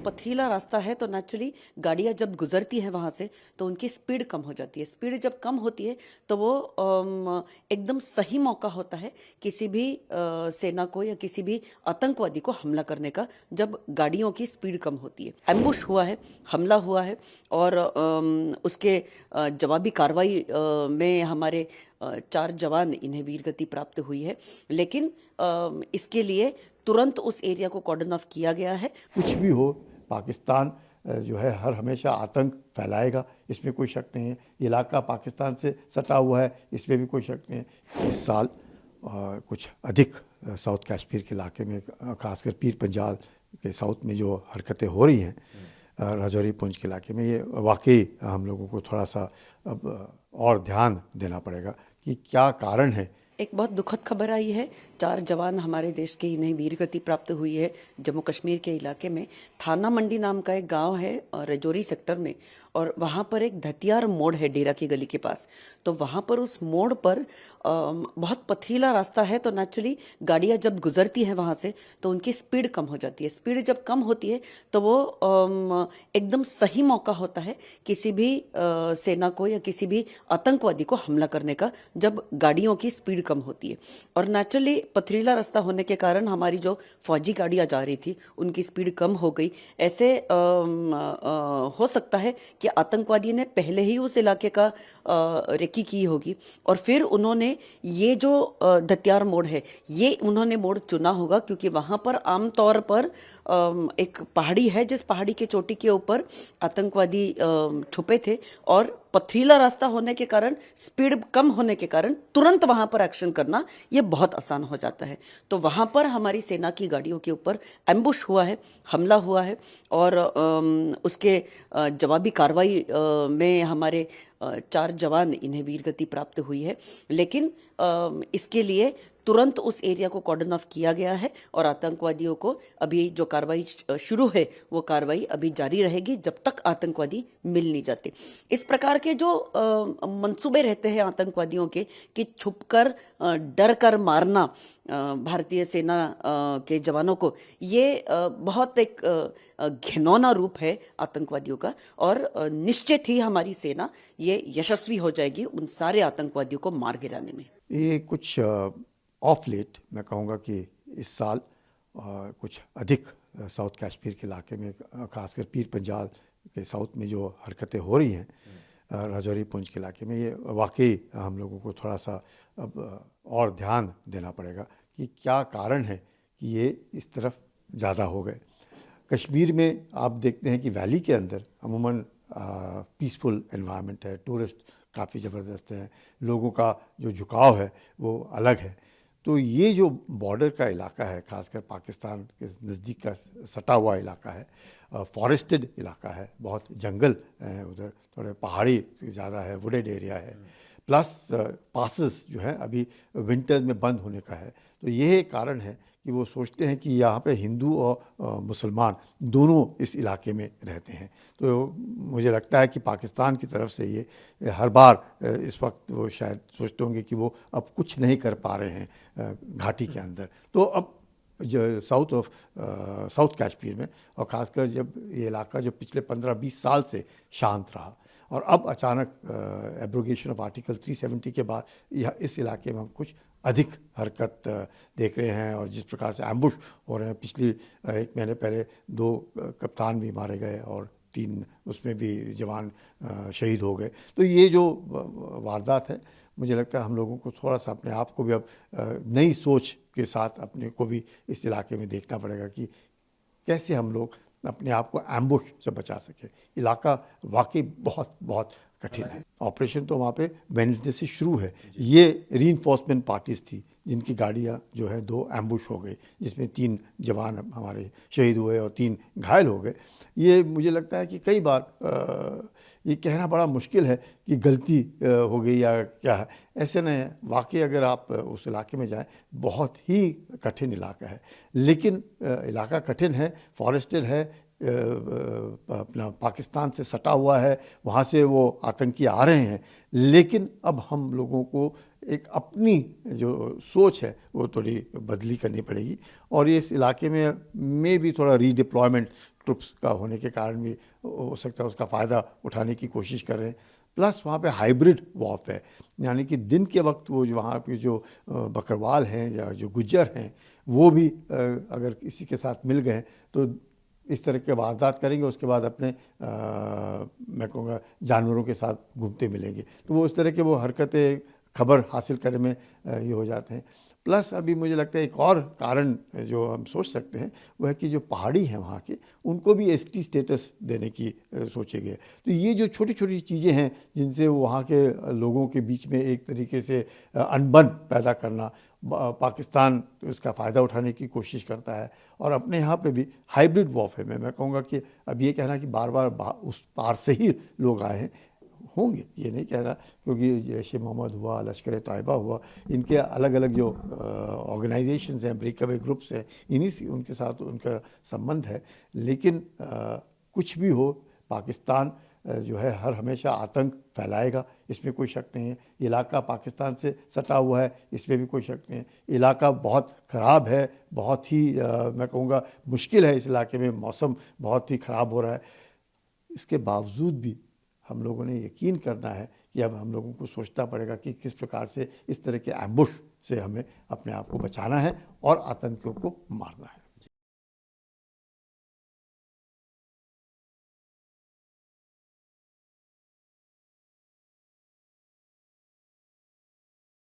पथरीला रास्ता है तो नेचुरली गाड़ियाँ जब गुजरती हैं वहाँ से तो उनकी स्पीड कम हो जाती है। स्पीड जब कम होती है तो वो एकदम सही मौका होता है किसी भी सेना को या किसी भी आतंकवादी को हमला करने का, जब गाड़ियों की स्पीड कम होती है। एम्बुश हुआ है, हमला हुआ है और उसके जवाबी कार्रवाई में हमारे 4 जवान इन्हें वीरगति प्राप्त हुई है। लेकिन इसके लिए तुरंत उस एरिया को कॉर्डन ऑफ किया गया है। कुछ भी हो, पाकिस्तान जो है हर हमेशा आतंक फैलाएगा, इसमें कोई शक नहीं है। इलाका पाकिस्तान से सटा हुआ है, इसमें भी कोई शक नहीं है। इस साल कुछ अधिक साउथ कश्मीर के इलाके में, खासकर पीर पंजाल के साउथ में जो हरकतें हो रही हैं, राजौरी पुंछ के इलाके में, ये वाकई हम लोगों को थोड़ा सा अब और ध्यान देना पड़ेगा कि क्या कारण है। एक बहुत दुखद खबर आई है, 4 जवान हमारे देश के इन्हें वीरगति प्राप्त हुई है। जम्मू कश्मीर के इलाके में थाना मंडी नाम का एक गांव है राजौरी सेक्टर में, और वहाँ पर एक धतियार मोड़ है डेरा की गली के पास। तो वहाँ पर उस मोड़ पर बहुत पथरीला रास्ता है तो नेचुरली गाड़ियाँ जब गुजरती हैं वहाँ से तो उनकी स्पीड कम हो जाती है। स्पीड जब कम होती है तो वो एकदम सही मौका होता है किसी भी सेना को या किसी भी आतंकवादी को हमला करने का, जब गाड़ियों की स्पीड कम होती है। और नेचुरली पथरीला रास्ता होने के कारण हमारी जो फौजी गाड़ियाँ जा रही थी उनकी स्पीड कम हो गई। ऐसे हो सकता है कि आतंकवादी ने पहले ही उस इलाके का रेकी की होगी और फिर उन्होंने ये जो धतियार मोड़ है ये उन्होंने मोड़ चुना होगा, क्योंकि वहाँ पर आमतौर पर एक पहाड़ी है जिस पहाड़ी के चोटी के ऊपर आतंकवादी छुपे थे, और पथरीला रास्ता होने के कारण, स्पीड कम होने के कारण तुरंत वहाँ पर एक्शन करना ये बहुत आसान हो जाता है। तो वहाँ पर हमारी सेना की गाड़ियों के ऊपर एम्बुश हुआ है, हमला हुआ है और उसके जवाबी कार्रवाई में हमारे 4 जवान इन्हें वीरगति प्राप्त हुई है। लेकिन इसके लिए तुरंत उस एरिया को कॉर्डन ऑफ किया गया है और आतंकवादियों को अभी जो कार्रवाई शुरू है वो कार्रवाई अभी जारी रहेगी जब तक आतंकवादी मिल नहीं जाते। इस प्रकार के जो मंसूबे रहते हैं आतंकवादियों के कि छुपकर डर कर मारना भारतीय सेना के जवानों को, ये बहुत एक घिनौना रूप है आतंकवादियों का, और निश्चित ही हमारी सेना ये यशस्वी हो जाएगी उन सारे आतंकवादियों को मार गिराने में। ये कुछ ऑफ लेट मैं कहूँगा कि इस साल कुछ अधिक साउथ कश्मीर के इलाके में, खासकर पीर पंजाल के साउथ में जो हरकतें हो रही हैं, राजौरी पुंछ के इलाके में, ये वाकई हम लोगों को थोड़ा सा अब और ध्यान देना पड़ेगा कि क्या कारण है कि ये इस तरफ ज़्यादा हो गए। कश्मीर में आप देखते हैं कि वैली के अंदर अमूमन पीसफुल एनवायरनमेंट है, टूरिस्ट काफ़ी ज़बरदस्त हैं, लोगों का जो झुकाव है वो अलग है। तो ये जो बॉर्डर का इलाका है, खासकर पाकिस्तान के नज़दीक का सटा हुआ इलाका है, फॉरेस्टेड इलाका है, बहुत जंगल है उधर, थोड़े पहाड़ी ज़्यादा है, वुडेड एरिया है, प्लस पासेस जो है अभी विंटर में बंद होने का है। तो ये कारण है कि वो सोचते हैं कि यहाँ पे हिंदू और मुसलमान दोनों इस इलाके में रहते हैं। तो मुझे लगता है कि पाकिस्तान की तरफ से ये हर बार इस वक्त वो शायद सोचते होंगे कि वो अब कुछ नहीं कर पा रहे हैं घाटी के अंदर। तो अब जो साउथ कश्मीर में, और ख़ासकर जब ये इलाका जो पिछले 15-20 साल से शांत रहा और अब अचानक एब्रोगेशन ऑफ आर्टिकल 370 के बाद यह इस इलाके में हम कुछ अधिक हरकत देख रहे हैं, और जिस प्रकार से एम्बुश हो रहे हैं। पिछली 1 महीने पहले 2 कप्तान भी मारे गए और 3 उसमें भी जवान शहीद हो गए। तो ये जो वारदात है, मुझे लगता है हम लोगों को थोड़ा सा अपने आप को भी अब नई सोच के साथ अपने को भी इस इलाके में देखना पड़ेगा कि कैसे हम लोग अपने आप को एम्बुश से बचा सके। इलाका वाकई बहुत बहुत कठिन है। ऑपरेशन तो वहाँ पे वेडनेसडे से शुरू है। ये रीइंफोर्समेंट पार्टीज थी जिनकी गाड़ियाँ जो है 2 एम्बुश हो गई, जिसमें 3 जवान हमारे शहीद हुए और 3 घायल हो गए। ये मुझे लगता है कि कई बार ये कहना बड़ा मुश्किल है कि गलती हो गई या क्या है, ऐसे नहीं है। वाकई अगर आप उस इलाके में जाएं, बहुत ही कठिन इलाका है। लेकिन इलाका कठिन है, फॉरेस्टेड है, अपना पाकिस्तान से सटा हुआ है, वहाँ से वो आतंकी आ रहे हैं। लेकिन अब हम लोगों को एक अपनी जो सोच है वो थोड़ी बदली करनी पड़ेगी, और ये इस इलाके में भी थोड़ा रीडिप्लॉयमेंट ट्रुप्स का होने के कारण भी हो सकता है उसका फ़ायदा उठाने की कोशिश कर रहे हैं। प्लस वहाँ पे हाइब्रिड वॉर है, यानी कि दिन के वक्त वो जो वहाँ पे जो बकरवाल हैं या जो गुज्जर हैं वो भी अगर किसी के साथ मिल गए तो इस तरह के वारदात करेंगे, उसके बाद अपने मैं कहूँगा जानवरों के साथ घूमते मिलेंगे। तो वो इस तरह के वो हरकतें खबर हासिल करने में ये हो जाते हैं। प्लस अभी मुझे लगता है एक और कारण जो हम सोच सकते हैं वह है कि जो पहाड़ी हैं वहाँ के, उनको भी एसटी स्टेटस देने की सोचे गए। तो ये जो छोटी छोटी चीज़ें हैं जिनसे वो वहाँ के लोगों के बीच में एक तरीके से अनबन पैदा करना, पाकिस्तान इसका फ़ायदा उठाने की कोशिश करता है। और अपने यहाँ पे भी हाइब्रिड वॉरफेयर में मैं कहूँगा कि अब ये कहना कि बार बार उस पार से ही लोग आए हैं, होंगे ये नहीं कह रहा, क्योंकि जैश ए मोहम्मद हुआ, लश्कर तैयबा हुआ, इनके अलग अलग जो ऑर्गेनाइजेशंस हैं, ब्रेकअवे ग्रुप्स हैं, इन्हीं से उनके साथ उनका संबंध है। लेकिन कुछ भी हो, पाकिस्तान जो है हर हमेशा आतंक फैलाएगा, इसमें कोई शक नहीं है। इलाका पाकिस्तान से सटा हुआ है, इसमें भी कोई शक नहीं है। इलाका बहुत ख़राब है, बहुत ही मैं कहूँगा मुश्किल है, इस इलाके में मौसम बहुत ही ख़राब हो रहा है। इसके बावजूद भी हम लोगों ने यकीन करना है कि अब हम लोगों को सोचना पड़ेगा कि किस प्रकार से इस तरह के एम्बुश से हमें अपने आप को बचाना है और आतंकियों को मारना है।